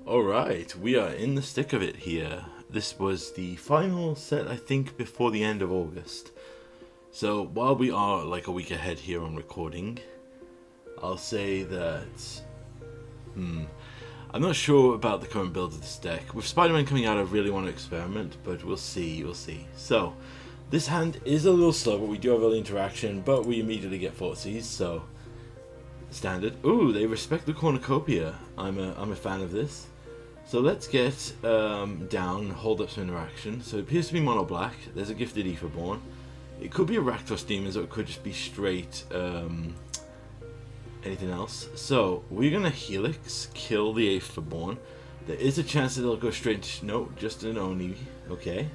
Alright, we are in the thick of it here. This was the final set, I think, before the end of August. So, while we are like a week ahead here on recording, I'll say that... I'm not sure about the current build of this deck. With Spider-Man coming out, I really want to experiment, but we'll see, So, this hand is a little slow, but we do have early interaction, but we immediately get Fortsies, so... Standard. Ooh, they respect the cornucopia. I'm a fan of this. So let's get down, hold up some interaction. So it appears to be mono black. There's a gifted Aetherborn. It could be a Rakdos Demons, or it could just be straight anything else. So we're gonna Helix, kill the Aetherborn. There is a chance that it'll go straight to no, just an Oni. Okay.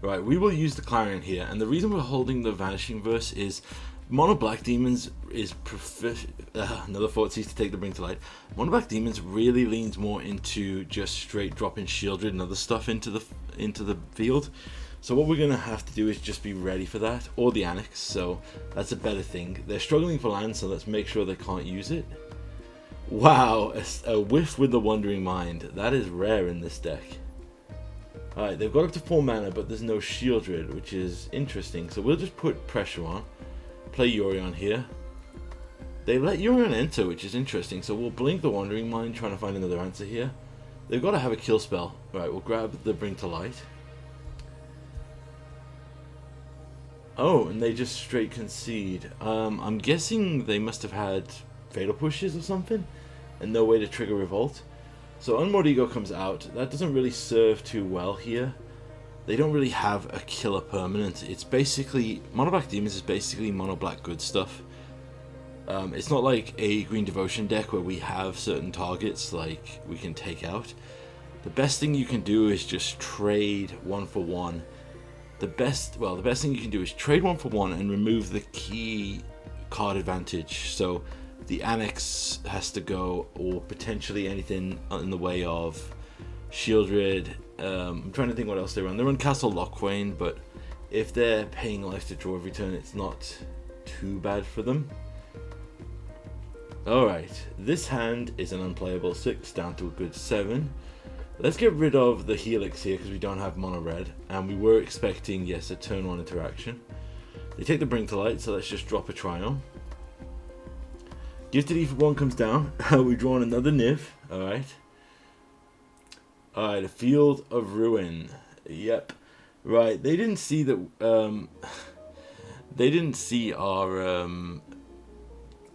Right, we will use the Clarion here, and the reason we're holding the Vanishing Verse is Mono Black Demons is another Fortsies to take the Bring to Light. Mono Black Demons really leans more into just straight dropping Shieldred and other stuff into the field. So what we're gonna have to do is just be ready for that, or the Annex. So that's a better thing. They're struggling for land, so let's make sure they can't use it. Wow, a whiff with the Wandering Mind. That is rare in this deck. Alright, they've got up to 4 mana, but there's no Shieldred, which is interesting. So we'll just put pressure on. Play Yorion here. They let Yorion enter, which is interesting, so we'll blink the Wandering Mind, trying to find another answer here. They've got to have a kill spell. Right, we'll grab the Bring to Light. Oh, and they just straight concede. I'm guessing they must have had Fatal Pushes or something, and no way to trigger Revolt. So Unmoored Ego comes out. That doesn't really serve too well here. They don't really have a killer permanent. It's basically... Mono Black Demons is basically Mono Black good stuff. It's not like a Green Devotion deck where we have certain targets like we can take out. The best thing you can do is just trade 1 for 1. The best thing you can do is trade 1 for 1 and remove the key card advantage. So the Annex has to go, or potentially anything in the way of Shieldred. I'm trying to think what else they run. They run Castle Locthwain, but if they're paying life to draw every turn, it's not too bad for them. Alright, this hand is an unplayable 6 down to a good 7. Let's get rid of the Helix here because we don't have mono red, and we were expecting, yes, a turn 1 interaction. They take the Bring to Light, so let's just drop a Triome. Gifted Aetherborn comes down. We draw on another Niv. Alright. Alright, a Field of Ruin. Yep. Right, they didn't see that. They didn't see our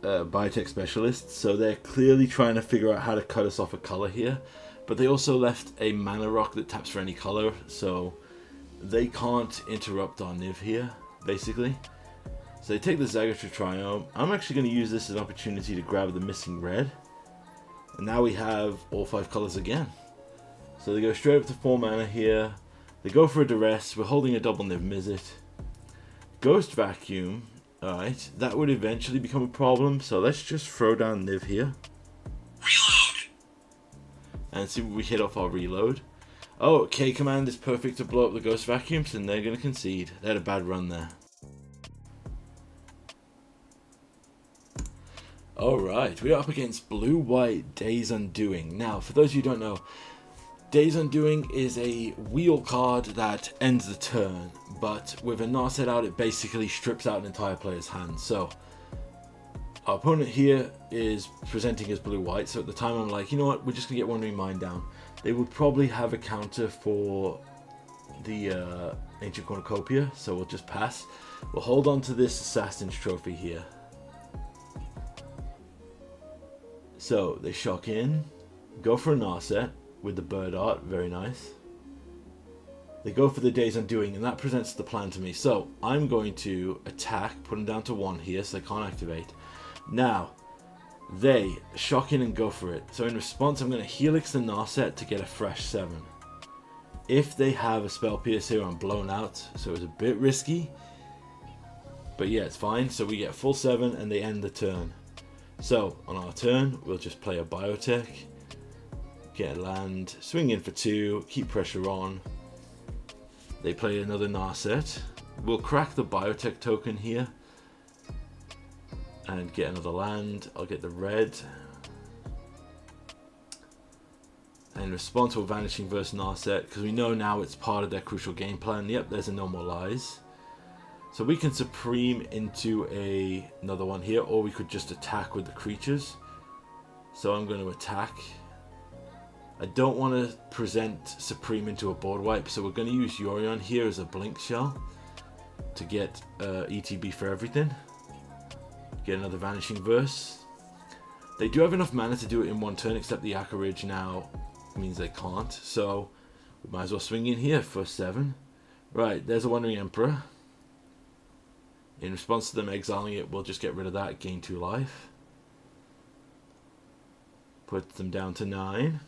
biotech specialists, so they're clearly trying to figure out how to cut us off a color here. But they also left a mana rock that taps for any color, so they can't interrupt our Niv here, basically. So they take the Zagatra Triome. I'm actually going to use this as an opportunity to grab the missing red. And now we have all 5 colors again. So they go straight up to 4 mana here. They go for a Duress. We're holding a double Niv Mizzet. Ghost Vacuum. Alright, that would eventually become a problem. So let's just throw down Niv here. Reload! And see what we hit off our reload. Oh, K-Command is perfect to blow up the Ghost Vacuums, and they're going to concede. They had a bad run there. Alright, we are up against Blue-White Days Undoing. Now, for those of you who don't know, Days Undoing is a wheel card that ends the turn, but with a Narset out, it basically strips out an entire player's hand. So, our opponent here is presenting as Blue-White, so at the time I'm like, you know what, we're just going to get Wandering Mind down. They would probably have a counter for the Ancient Cornucopia, so we'll just pass. We'll hold on to this Assassin's Trophy here. So, they shock in, go for a Narset with the bird art, very nice. They go for the Days Undoing, and that presents the plan to me. So, I'm going to attack, put them down to 1 here, so they can't activate. Now, they shock in and go for it. So in response, I'm going to Helix the Narset to get a fresh 7. If they have a Spell Pierce here, I'm blown out, so it's a bit risky. But yeah, it's fine. So we get full 7, and they end the turn. So, on our turn, we'll just play a Biotech, get a land, swing in for 2, keep pressure on. They play another Narset. We'll crack the Biotech token here and get another land. I'll get the red. in response, we're Vanishing versus Narset, because we know now it's part of their crucial game plan. Yep, there's a Normalize. So we can Supreme into another one here, or we could just attack with the creatures. So I'm going to attack. I don't want to present Supreme into a board wipe, so we're going to use Yorion here as a Blink Shell to get ETB for everything. Get another Vanishing Verse. They do have enough mana to do it in one turn, except the Akaridge now means they can't. So we might as well swing in here for 7. Right, there's a Wandering Emperor. In response to them exiling it, we'll just get rid of that, gain 2 life. Put them down to 9.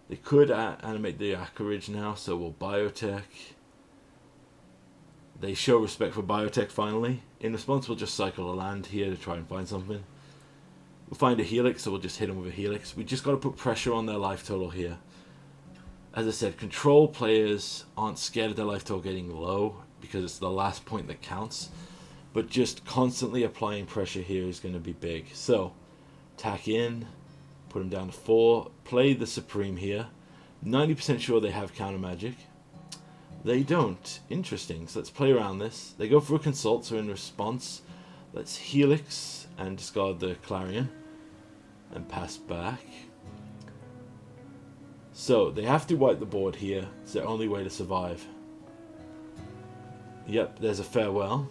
They could animate the Akaridge now, so we'll Biotech. They show respect for Biotech finally. In response, we'll just cycle a land here to try and find something. We'll find a Helix, so we'll just hit them with a Helix. We just got to put pressure on their life total here. As I said, control players aren't scared of their life total getting low because it's the last point that counts. But just constantly applying pressure here is going to be big. So, attack in, put them down to 4, play the Supreme here. 90% sure they have counter magic. They don't. Interesting. So let's play around this. They go for a Consult, so in response, let's Helix and discard the Clarion and pass back. So they have to wipe the board here. It's their only way to survive. Yep, there's a Farewell.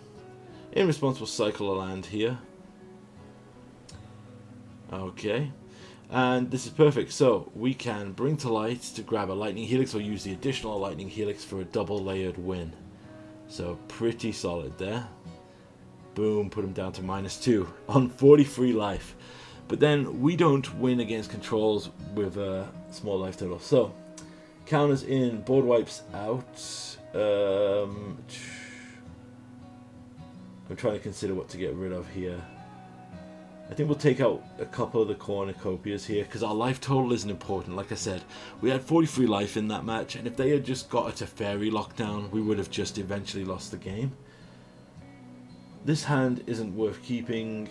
In response, we'll cycle a land here. Okay. And this is perfect, so we can bring to light to grab a Lightning Helix or use the additional Lightning Helix for a double layered win. So pretty solid there. Boom, put him down to -2 on 43 life. But then we don't win against controls with a small life total. So counters in, board wipes out. I'm trying to consider what to get rid of here. I think we'll take out a couple of the cornucopias here because our life total isn't important. Like I said, we had 43 life in that match, and if they had just got a Teferi lockdown, we would have just eventually lost the game. This hand isn't worth keeping.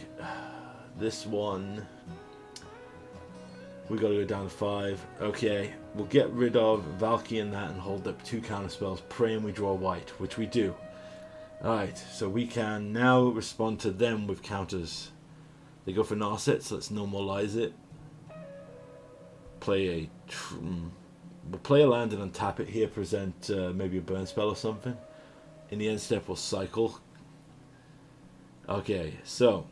This one, we got to go down to 5. Okay, we'll get rid of Valky and that and hold up 2 counter spells, praying we draw white, which we do. Alright, so we can now respond to them with counters. They go for Narset, so let's Normalize it. We'll play a land and untap it here, present maybe a burn spell or something. In the end step, we'll cycle. Okay, so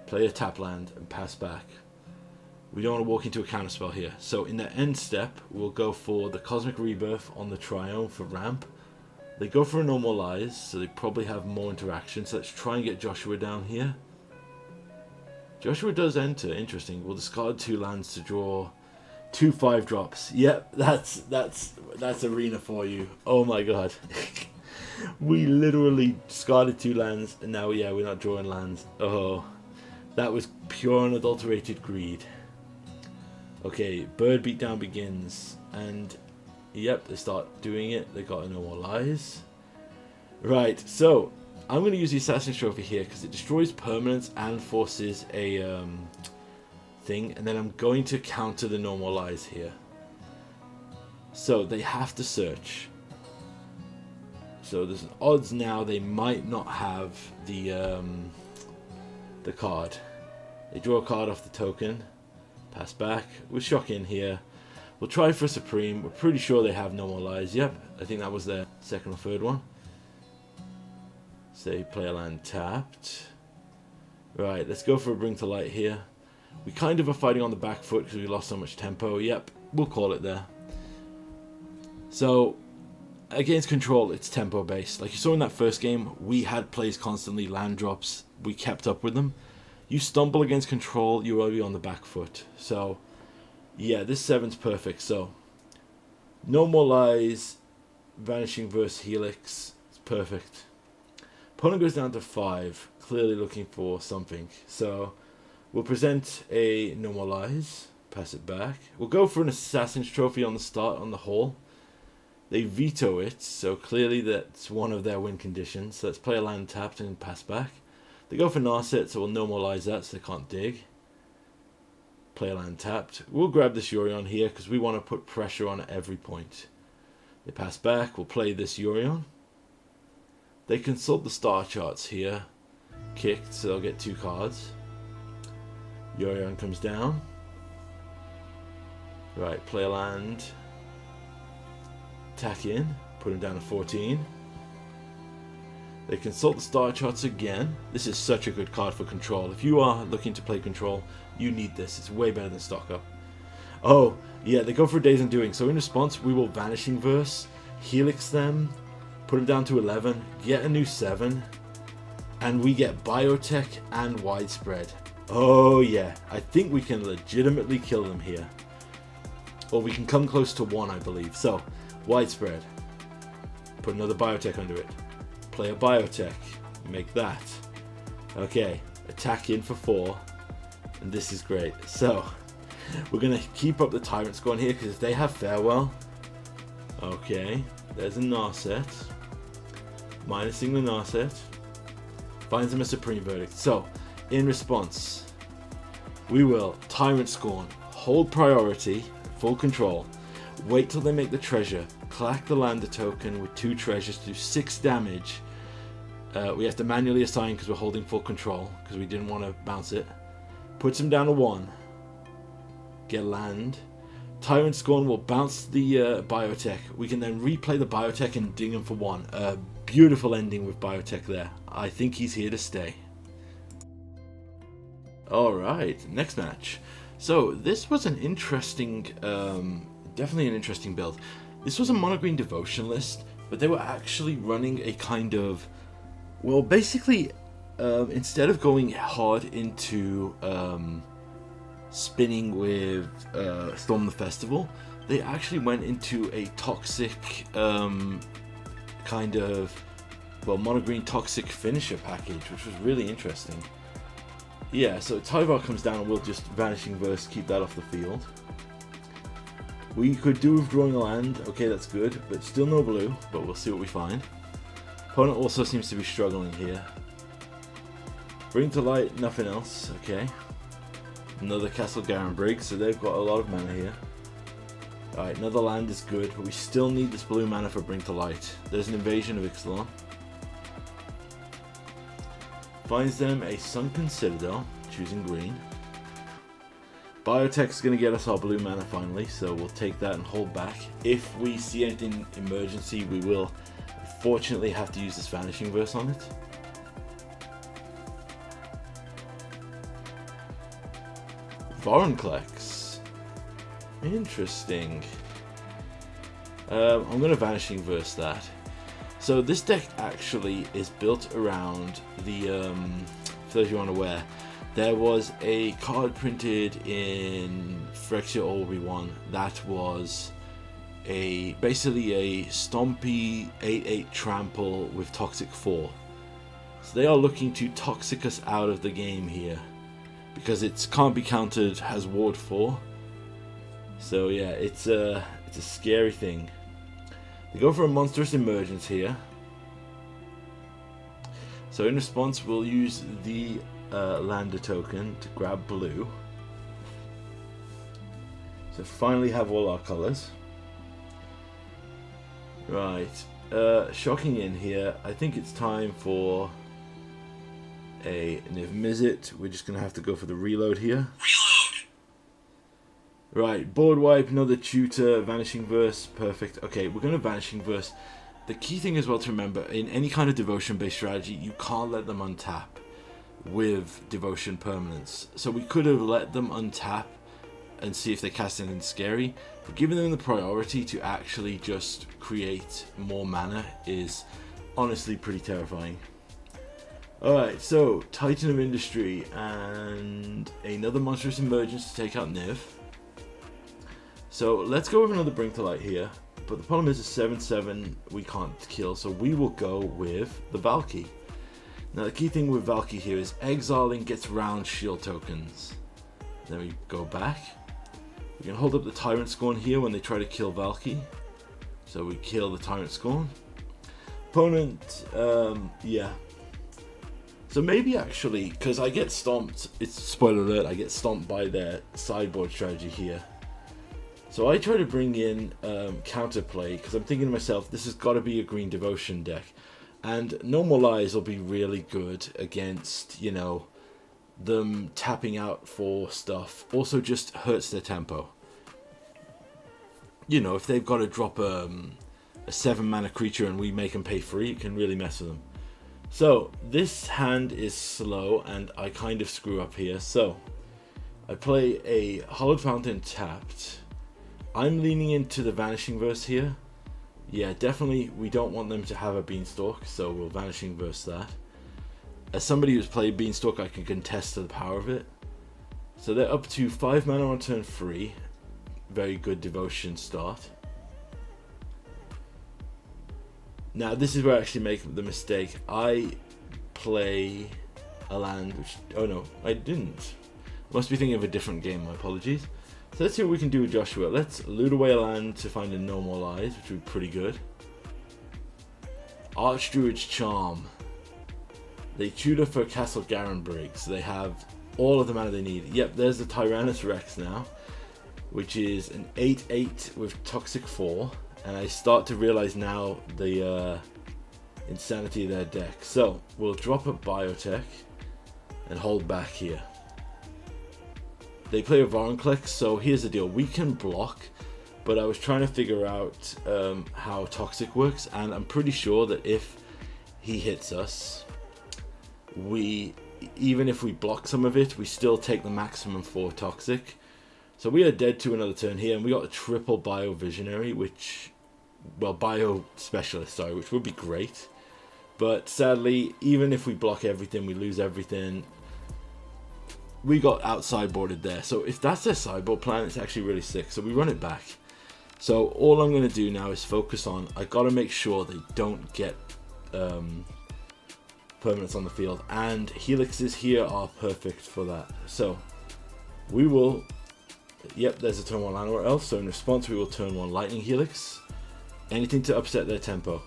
play a tap land and pass back. We don't want to walk into a counter spell here. So in the end step, we'll go for the Cosmic Rebirth on the Triome for ramp. They go for a Normalize, so they probably have more interaction. So let's try and get Joshua down here. Joshua does enter. Interesting. We'll discard 2 lands to draw 2 5-drops. Yep, that's Arena for you. Oh my god. We literally discarded 2 lands, and now yeah, we're not drawing lands. Oh, that was pure unadulterated greed. Okay, Bird Beatdown begins, and yep, they start doing it. They got a Normalize. Right, so I'm going to use the Assassin's Trophy here because it destroys permanents and forces a thing, and then I'm going to counter the Normalize here. So they have to search. So there's odds now they might not have the card. They draw a card off the token, pass back. We'll shock in here. We'll try for a Supreme. We're pretty sure they have Normalize. Yep, I think that was their second or third one. Say play a land tapped. Right, let's go for a Bring to Light here. We kind of are fighting on the back foot because we lost so much tempo. Yep, we'll call it there. So against control, it's tempo based. Like you saw in that first game, we had plays constantly, land drops. We kept up with them. You stumble against control, you're already on the back foot. So yeah, this 7's perfect. So Normalize, Vanishing versus Helix. It's perfect. Opponent goes down to 5, clearly looking for something. So we'll present a Normalize, pass it back. We'll go for an Assassin's Trophy on the start on the hole. They veto it, so clearly that's one of their win conditions. So let's play a land tapped and pass back. They go for Narset, so we'll Normalize that so they can't dig. Play a land tapped. We'll grab this Yorion here because we want to put pressure on at every point. They pass back. We'll play this Yorion. They consult the star charts here. Kicked, so they'll get 2 cards. Yorion comes down. Right, play a land. Attack in. Put him down to 14. They consult the star charts again. This is such a good card for control. If you are looking to play control, you need this. It's way better than stock up. Oh, yeah, they go for Days Undoing. So in response, we will Vanishing Verse, Helix them, put them down to 11, get a new 7, and we get Biotech and Widespread. Oh, yeah. I think we can legitimately kill them here. Or we can come close to 1, I believe. So, Widespread. Put another Biotech under it. Play a Biotech. Make that. Okay. Attack in for 4. And this is great. So, we're going to keep up the Tyrant Scorn here, because if they have Farewell... Okay. There's a Narset. Minusing the Narset. Finds them a Supreme Verdict. So, in response, we will Tyrant Scorn. Hold priority. Full control. Wait till they make the treasure. Clack the Lander token with 2 treasures to do 6 damage. We have to manually assign because we're holding full control, because we didn't want to bounce it. Puts him down to 1. Get land. Tyrant Scorn will bounce the Biotech. We can then replay the Biotech and ding him for 1. A beautiful ending with Biotech there. I think he's here to stay. Alright, next match. So this was an interesting, definitely an interesting build. This was a mono green devotion list, but they were actually running a kind of, well, basically, instead of going hard into spinning with Storm the Festival, they actually went into a toxic kind of, well, mono green toxic finisher package, which was really interesting. Yeah, so Tyvar comes down and we'll just Vanishing Verse, keep that off the field. We could do with drawing a land, okay, that's good, but still no blue, but we'll see what we find. Opponent also seems to be struggling here. Bring to light, nothing else, okay. Another Castle Garen Briggs, so they've got a lot of mana here. Alright, another land is good, but we still need this blue mana for Bring to Light. There's an invasion of Ixalan. Finds them a Sunken Citadel, choosing green. Biotech's going to get us our blue mana finally, so we'll take that and hold back. If we see anything emergency, we will unfortunately have to use this Vanishing Verse on it. Vorinclex. Interesting. I'm going to Vanishing Verse that. So this deck actually is built around the, for those you aren't aware, there was a card printed in Phyrexia Orby 1 that was basically a Stompy 8/8 Trample with Toxic 4. So they are looking to Toxic us out of the game here, because it can't be countered, has Ward 4. So yeah, it's a scary thing. They go for a Monstrous Emergence here. So in response, we'll use the Lander token to grab blue. So finally have all our colours. Right, shocking in here. I think it's time for a Niv Mizzet. We're just going to have to go for the reload here. Reload! Right, board wipe, another tutor, Vanishing Verse, perfect. Okay, we're going to Vanishing Verse. The key thing as well to remember, in any kind of devotion-based strategy, you can't let them untap with devotion permanence. So we could have let them untap and see if they cast anything scary, but giving them the priority to actually just create more mana is honestly pretty terrifying. Alright, so Titan of Industry and another Monstrous Emergence to take out Niv. So let's go with another Bring to Light here, but the problem is a 7/7 we can't kill, so we will go with the Valky. Now the key thing with Valky here is exiling gets round shield tokens. Then we go back. We can hold up the Tyrant Scorn here when they try to kill Valky. So we kill the Tyrant Scorn. Opponent, yeah. So maybe actually, because I get stomped, it's spoiler alert, I get stomped by their sideboard strategy here. So I try to bring in counterplay, because I'm thinking to myself, this has got to be a green devotion deck. And No More Lies will be really good against, you know, them tapping out for stuff. Also just hurts their tempo. You know, if they've got to drop a 7 mana creature and we make them pay free, it can really mess with them. So this hand is slow and I kind of screw up here. So I play a Hallowed Fountain tapped. I'm leaning into the Vanishing Verse here. Yeah, definitely we don't want them to have a Beanstalk, so we'll Vanishing Verse that. As somebody who's played Beanstalk, I can contest to the power of it. So they're up to 5 mana on turn 3. Very good devotion start. Now this is where I actually make the mistake. I play a land which... oh no, I didn't. I must be thinking of a different game, my apologies. So let's see what we can do with Joshua. Let's loot away a land to find a No More Lies, which would be pretty good. Archdruid's Charm. They tutor for Castle Garenbrig, so they have all of the mana they need. Yep, there's the Tyrannus Rex now, which is an 8/8 with Toxic 4. And I start to realize now the insanity of their deck. So we'll drop a Biotech and hold back here. They play a Vorinclex, so here's the deal. We can block, but I was trying to figure out how Toxic works, and I'm pretty sure that if he hits us, even if we block some of it, we still take the maximum for Toxic. So we are dead to another turn here, and we got a triple Bio Visionary, Bio Specialist, sorry, which would be great. But sadly, even if we block everything, we lose everything. We got outside boarded there. So if that's their sideboard plan, it's actually really sick. So we run it back. So all I'm going to do now is focus on, I got to make sure they don't get permanents on the field. And Helixes here are perfect for that. So we will... yep, there's a turn 1 Llanowar Elf, so in response we will turn 1 Lightning Helix. Anything to upset their tempo.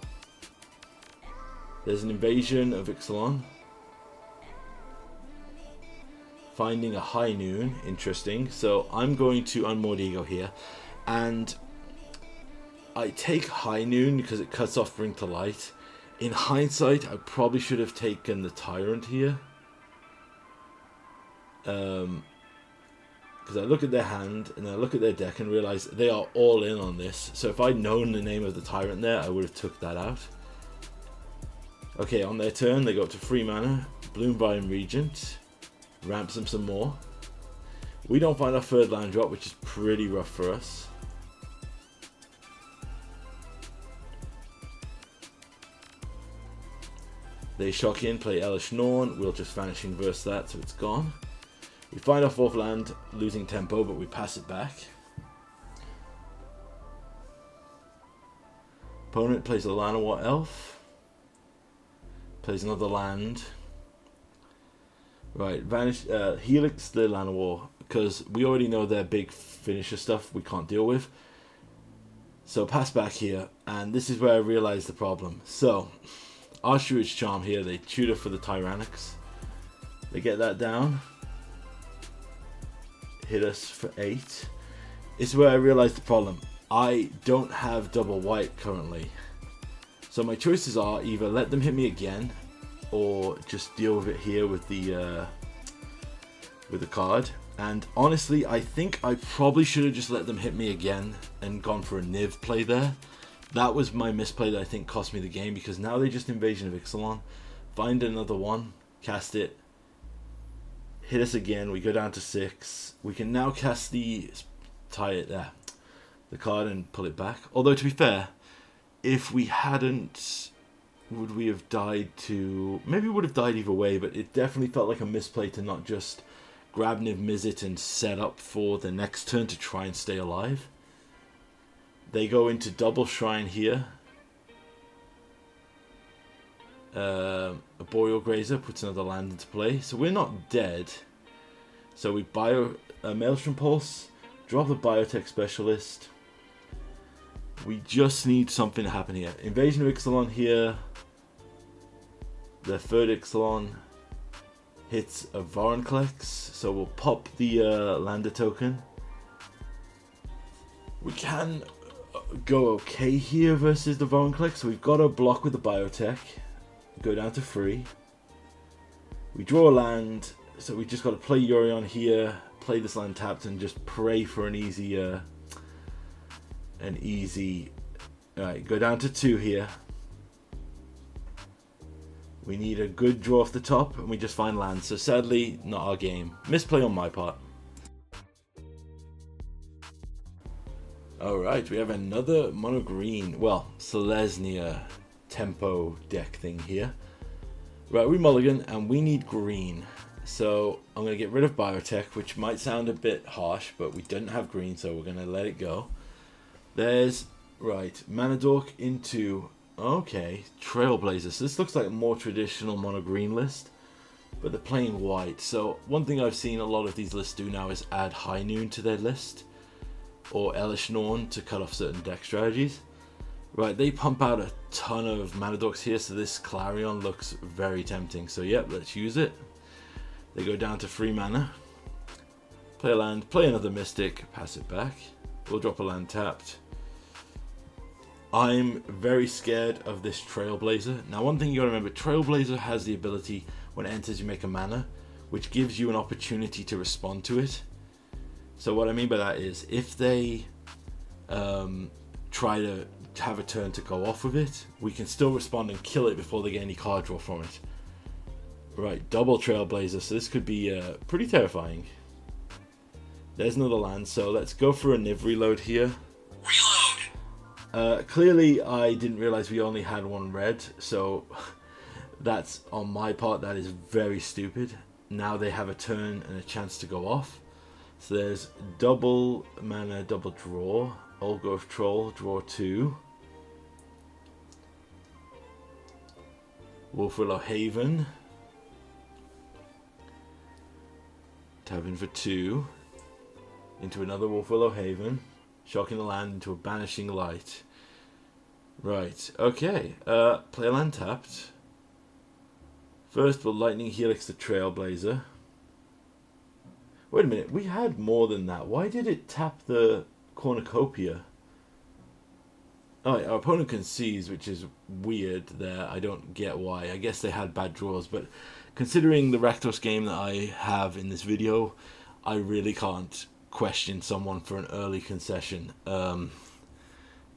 There's an Invasion of Ixalan. Finding a High Noon, interesting. So I'm going to Unmoored Ego here, and I take High Noon because it cuts off Bring to Light. In hindsight, I probably should have taken the Tyrant here. Because I look at their hand and I look at their deck and realize they are all in on this. So if I'd known the name of the Tyrant there, I would have took that out. Okay, on their turn, they go up to 3 mana. Bloomvine Regent. Ramps them some more. We don't find our 3rd land drop, which is pretty rough for us. They shock in, play Elish Norn. We'll just Vanishing Verse that, so it's gone. We find our 4th land, losing tempo, but we pass it back. Opponent plays a Llanowar Elf. Plays another land. Right, Helix the Llanowar, because we already know their big finisher stuff we can't deal with. So pass back here, and this is where I realize the problem. So, Archdruid's Charm here, they tutor for the Tyrannix. They get that down. Hit us for 8. This is where I realized the problem. I don't have double white currently. So my choices are either let them hit me again, or just deal with it here with the card. And honestly, I think I probably should have just let them hit me again and gone for a Niv play there. That was my misplay that I think cost me the game, because now they just Invasion of Ixalan. Find another one, cast it, hit us again, we go down to 6. We can now cast the card and pull it back. Although to be fair, if we hadn't, would we have died to... maybe we would have died either way, but it definitely felt like a misplay to not just grab Niv Mizzet and set up for the next turn to try and stay alive. They go into double Shrine here. A Boreal Grazer puts another land into play. So we're not dead. So we buy a Maelstrom Pulse, drop a Biotech Specialist. We just need something to happen here. Invasion of Ixalan here. The 3rd Ixalan. hits a Vorinclex, so we'll pop the Lander token. We can go okay here versus the Vorinclex, so we've got a block with the Biotech. Go down to 3. We draw a land, so we just got to play Yorion here, play this land tapped, and just pray for an easy... Alright, go down to 2 here. We need a good draw off the top, and we just find land. So sadly, not our game. Misplay on my part. Alright, we have another mono green, well, Selesnya tempo deck thing here. Right, we mulligan, and we need green. So I'm going to get rid of Biotech, which might sound a bit harsh, but we didn't have green, so we're going to let it go. There's, right, Mana Dork into... Okay, Trailblazer. So this looks like a more traditional mono green list, but they're playing white. So one thing I've seen a lot of these lists do now is add High Noon to their list, or Elish Norn to cut off certain deck strategies. Right, they pump out a ton of Mana Dorks here, so this Clarion looks very tempting. So yep, let's use it. They go down to 3 mana. Play a land, play another Mystic, pass it back. We'll drop a land tapped. I'm very scared of this Trailblazer. Now, one thing you gotta remember, Trailblazer has the ability, when it enters you make a mana, which gives you an opportunity to respond to it. So what I mean by that is, if they try to have a turn to go off of it, we can still respond and kill it before they get any card draw from it. Right, double Trailblazer, so this could be pretty terrifying. There's another land, so let's go for a Niv reload here. Clearly, I didn't realize we only had 1 red, so that's on my part. That is very stupid. Now they have a turn and a chance to go off. So there's double mana, double draw. Old Growth Troll, draw 2. Wolfwillow Haven. Tap in for 2. Into another Wolfwillow Haven. Shocking the land into a Banishing Light. Right, okay. Play a land tapped. First, we'll Lightning Helix the Trailblazer. Wait a minute, we had more than that. Why did it tap the Cornucopia? Oh, our opponent concedes, which is weird there. I don't get why. I guess they had bad draws, but considering the Rakdos game that I have in this video, I really can't question someone for an early concession.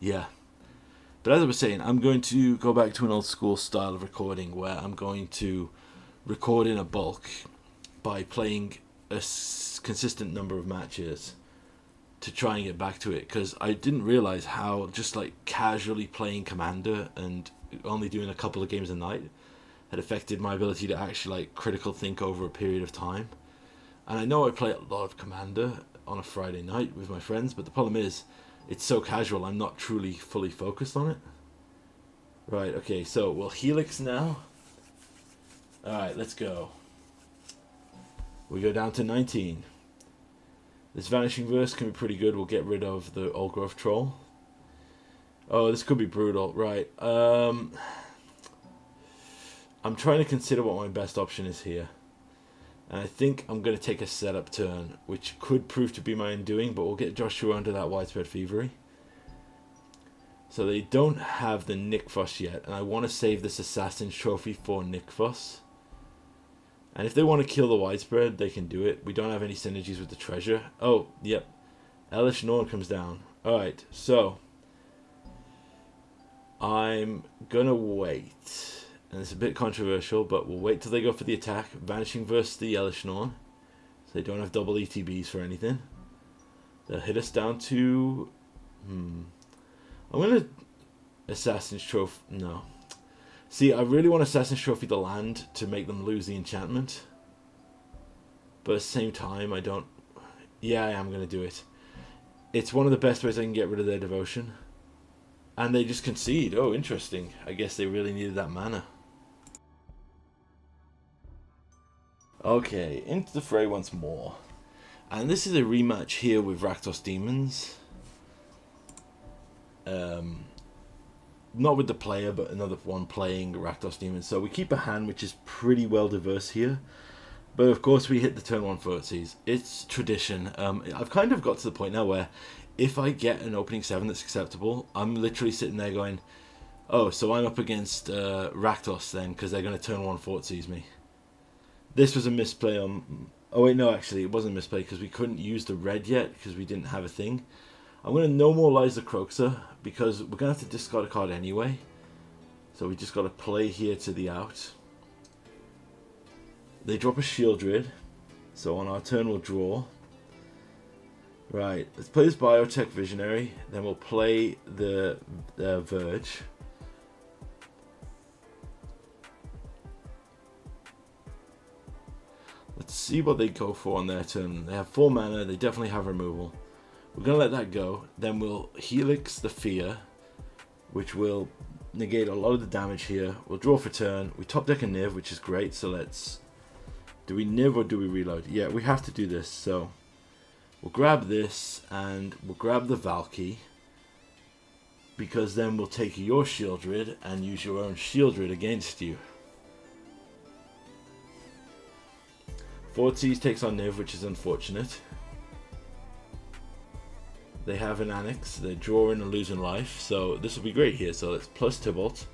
Yeah. But as I was saying, I'm going to go back to an old school style of recording where I'm going to record in a bulk by playing a consistent number of matches to try and get back to it, because I didn't realize how just like casually playing Commander and only doing a couple of games a night had affected my ability to actually like critical think over a period of time. And I know I play a lot of Commander on a Friday night with my friends, but the problem is it's so casual I'm not truly fully focused on it. Right, okay, so we'll Helix now. Alright, let's go. We go down to 19. This Vanishing Verse can be pretty good. We'll get rid of the Old Growth Troll. Oh, this could be brutal. Right. I'm trying to consider what my best option is here. And I think I'm going to take a setup turn, which could prove to be my undoing, but we'll get Joshua under that Widespread Thievery. So they don't have the Nick Fuss yet, and I want to save this Assassin's Trophy for Nick Fuss. And if they want to kill the Widespread, they can do it. We don't have any synergies with the treasure. Oh, yep. Elish Norn comes down. Alright, so I'm gonna wait. And it's a bit controversial, but we'll wait till they go for the attack. Vanishing versus the Elish Norn. So they don't have double ETBs for anything. They'll hit us down to... I'm gonna... Assassin's Trophy... No. See, I really want Assassin's Trophy the land to make them lose the enchantment. But at the same time, I don't... Yeah, I am going to do it. It's one of the best ways I can get rid of their devotion. And they just concede. Oh, interesting. I guess they really needed that mana. Okay, into the fray once more. And this is a rematch here with Rakdos Demons. Not with the player, but another one playing Rakdos Demons. So we keep a hand which is pretty well diverse here. But of course we hit the turn 1 Thoughtseize. It's tradition. I've kind of got to the point now where if I get an opening 7 that's acceptable, I'm literally sitting there going, oh, so I'm up against Rakdos then, because they're going to turn 1 Thoughtseize me. This was a misplay on... Oh wait, no, actually it wasn't a misplay because we couldn't use the red yet because we didn't have a thing. I'm going to No More Lies the Croxer because we're going to have to discard a card anyway. So we just got to play here to the out. They drop a Shieldred, so on our turn we'll draw. Right, let's play this Biotech Visionary, then we'll play the Verge. Let's see what they go for on their turn. They have 4 mana, they definitely have removal. We're going to let that go, then we'll Helix the Fear, which will negate a lot of the damage here. We'll draw for turn, we top deck a Niv, which is great, so let's... Do we Niv or do we reload? Yeah, we have to do this, so we'll grab this and we'll grab the Valky because then we'll take your Shieldred and use your own Shieldred against you. Thoughtseize takes on Niv, which is unfortunate. They have an Annex, they're drawing and losing life, so this will be great here. So let's plus Tybalt.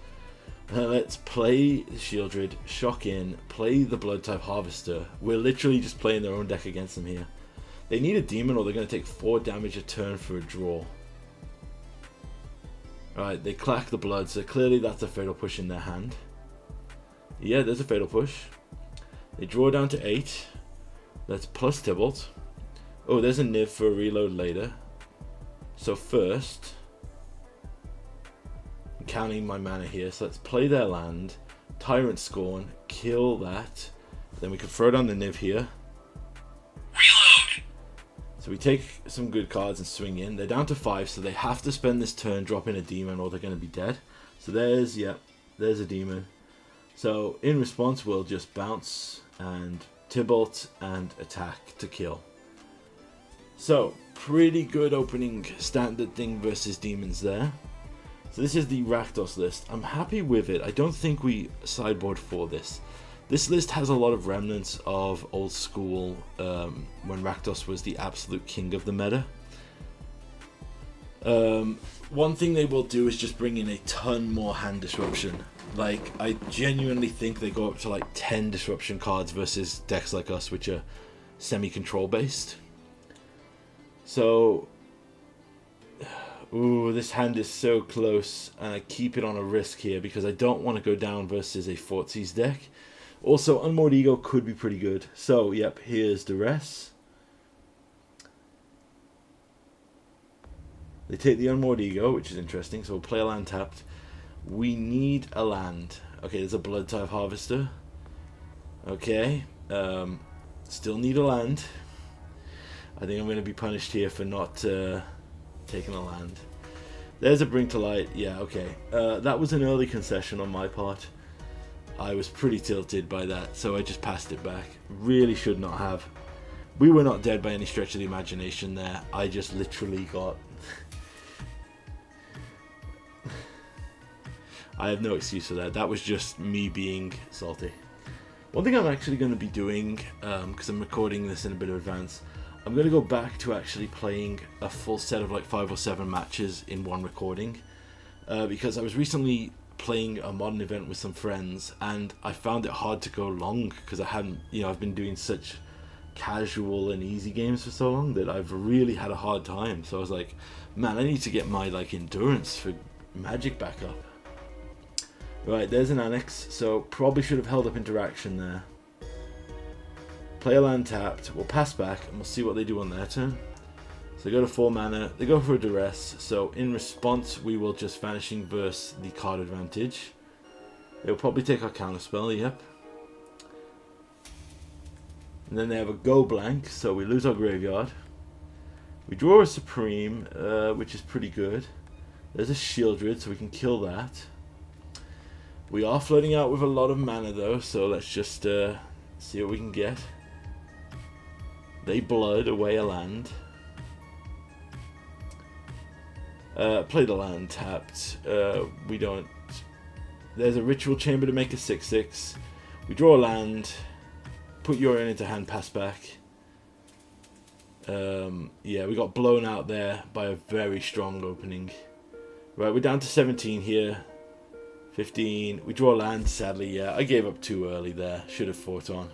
Let's play the Shieldred, shock in, play the Blood type Harvester. We're literally just playing their own deck against them here. They need a demon or they're going to take 4 damage a turn for a draw. Alright, they clack the Blood, so clearly that's a Fatal Push in their hand. Yeah, there's a Fatal Push. They draw down to 8. Let's plus Tybalt. Oh, there's a Niv for a reload later. So first... counting my mana here, so let's play their land, Tyrant Scorn, kill that, then we can throw down the Niv here. Reload. So we take some good cards and swing in. They're down to 5, so they have to spend this turn dropping a demon or they're going to be dead. So there's a demon. So in response we'll just bounce and Tybalt and attack to kill. So pretty good opening standard thing versus demons there. So this is the Rakdos list. I'm happy with it. I don't think we sideboard for this. This list has a lot of remnants of old school when Rakdos was the absolute king of the meta. One thing they will do is just bring in a ton more hand disruption. Like, I genuinely think they go up to like 10 disruption cards versus decks like us, which are semi-control based. So... ooh, this hand is so close, and I keep it on a risk here because I don't want to go down versus a Thoughtseize deck. Also, Unmoored Ego could be pretty good. So, yep, here's Duress. They take the Unmoored Ego, which is interesting, so we'll play a land tapped. We need a land. Okay, there's a Blood type Harvester. Okay, still need a land. I think I'm going to be punished here for not... taking a land. There's a Bring to Light. Yeah, okay. That was an early concession on my part. I was pretty tilted by that, so I just passed it back. Really should not have. We were not dead by any stretch of the imagination there. I just literally got... I have no excuse for that. That was just me being salty. One thing I'm actually going to be doing, because I'm recording this in a bit of advance, I'm going to go back to actually playing a full set of like 5 or 7 matches in one recording, because I was recently playing a modern event with some friends and I found it hard to go long because I hadn't, I've been doing such casual and easy games for so long that I've really had a hard time. So I was like, man, I need to get my like endurance for Magic back up. Right, there's an Annex, so probably should have held up interaction there. Play a land tapped, we'll pass back and we'll see what they do on their turn. So they go to 4 mana, they go for a Duress, so in response we will just Vanishing Verse the card advantage. They'll probably take our counterspell, yep. And then they have a go blank, so we lose our graveyard. We draw a Supreme, which is pretty good. There's a Shieldred, so we can kill that. We are floating out with a lot of mana though, so let's just see what we can get. They blood away a land. Play the land tapped. We don't. There's a Ritual Chamber to make a 6/6. We draw a land. put Yorion into hand, pass back. Yeah, we got blown out there by a very strong opening. Right, we're down to 17 here. 15. We draw land, sadly. Yeah, I gave up too early there. Should have fought on.